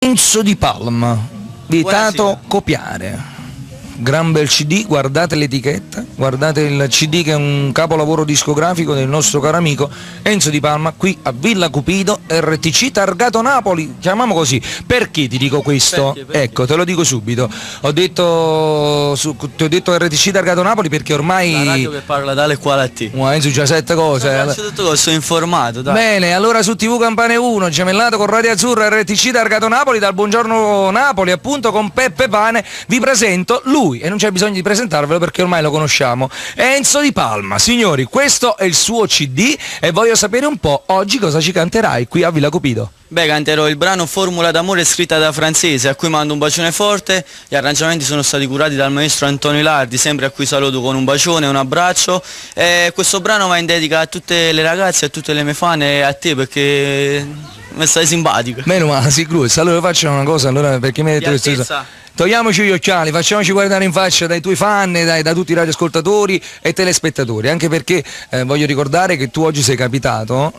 Enzo Di Palma, vietato copiare. Gran bel CD, guardate l'etichetta, guardate il CD che è un capolavoro discografico del nostro caro amico Enzo Di Palma, qui a Villa Cupido, RTC Targato Napoli, chiamiamo così. Perché ti dico questo? Perché? Ecco, te lo dico subito. Ti ho detto RTC Targato Napoli perché ormai... La radio che parla dalle quale a te. Enzo già 7 cose. Sono informato, dai. Bene, allora su TV Campane 1, gemellato con Radio Azzurra, RTC Targato Napoli, dal Buongiorno Napoli, appunto con Peppe Pane, vi presento lui. E non c'è bisogno di presentarvelo perché ormai lo conosciamo. Enzo Di Palma, signori, questo è il suo CD e voglio sapere un po' oggi cosa ci canterai qui a Villa Cupido. Beh, canterò il brano Formula d'amore scritta da Francese, a cui mando un bacione forte. Gli arrangiamenti sono stati curati dal maestro Antonio Lardi, sempre a cui saluto con un bacione e un abbraccio. E questo brano va in dedica a tutte le ragazze, a tutte le mie fan e a te perché mi stai simpatico. Meno male, sì, Cruz. Allora facciamo una cosa, allora, perché mi hai detto questo. Togliamoci gli occhiali, facciamoci guardare in faccia dai tuoi fan, da tutti i radioascoltatori e telespettatori, anche perché voglio ricordare che tu oggi sei capitato,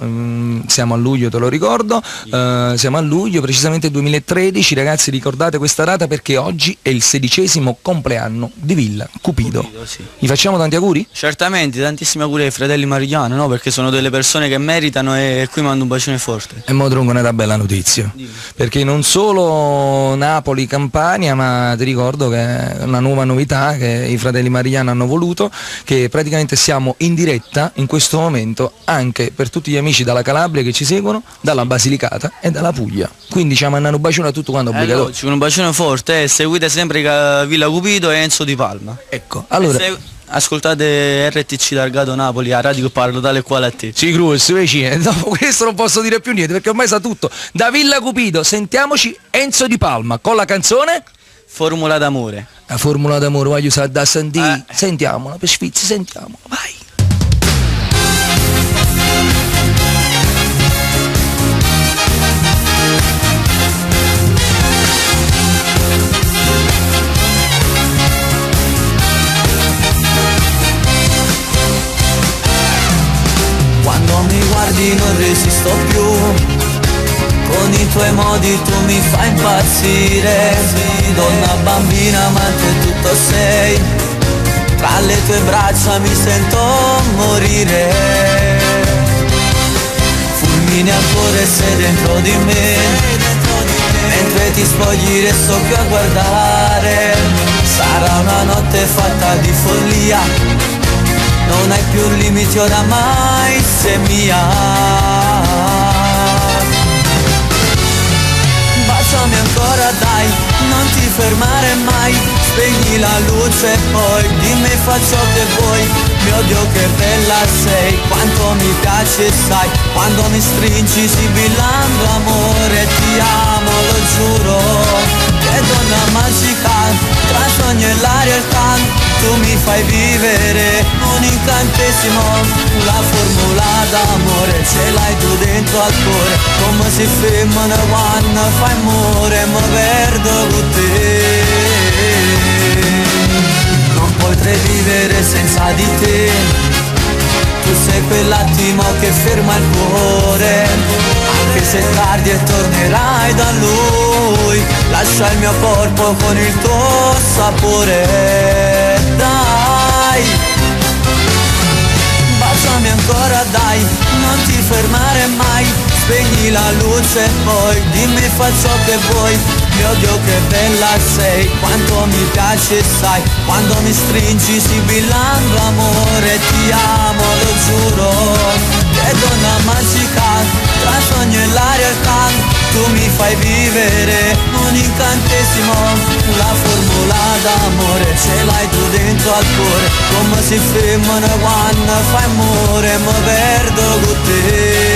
siamo a luglio, te lo ricordo, siamo a luglio, precisamente 2013, ragazzi ricordate questa data perché oggi è il 16° compleanno di Villa Cupido. Sì. Gli facciamo tanti auguri? Certamente, tantissimi auguri ai fratelli Marigliano, no? Perché sono delle persone che meritano e qui mando un bacione forte. E mo tronco una bella notizia, perché non solo Napoli, Campania, ma ti ricordo che è una nuova novità che i fratelli Marigliano hanno voluto, che praticamente siamo in diretta in questo momento anche per tutti gli amici dalla Calabria che ci seguono, dalla Basilicata e dalla Puglia. Quindi ci mandano un bacione a tutto quanto obbligatorio. Un bacione forte, seguite sempre Villa Cupido e Enzo Di Palma. Ecco, allora... Ascoltate RTC Targato Napoli, a radio che parlo tale quale a te. Sì, Cruz, vicino. Dopo questo non posso dire più niente perché ormai sa tutto. Da Villa Cupido sentiamoci Enzo Di Palma con la canzone Formula d'amore. La formula d'amore, voglio usare da sentire. Sentiamola, per sfizzi, sentiamola, vai. Quando mi guardi non resisto più, con i tuoi modi tu mi fai impazzire. Donna bambina ma te tutto sei, tra le tue braccia mi sento morire. Fulmini al cuore sei dentro di me, mentre ti spogli resto qui a guardare. Sarà una notte fatta di follia, non hai più limiti oramai, sei mia. Baciami ancora dai, non ti fermare mai, spegni la luce e poi dimmi fa ciò che vuoi. Mio Dio che bella sei, quanto mi piace sai, quando mi stringi sibillando amore. Ti amo, lo giuro, che donna magica, tra sogno e l'aria e il canto. Tu mi fai vivere un incantesimo, la formula d'amore ce l'hai tu dentro al cuore, come si femmina quando fai amore, mi perdo con te. Non potrei vivere senza di te, tu sei quell'attimo che ferma il cuore, anche se tardi e tornerai da lui, lascia il mio corpo con il tuo sapore. Dai, baciami ancora dai, non ti fermare mai, spegni la luce e poi dimmi fa ciò che vuoi. Mio Dio che bella sei, quanto mi piace sai, quando mi stringi sibillando amore. Ti amo, lo giuro, che donna magica, tra sogno e l'aria e il canto. Tu mi fai vivere un incantesimo, la formula d'amore ce l'hai tu dentro al cuore, come si femmina quando fai amore, mi perdo con te.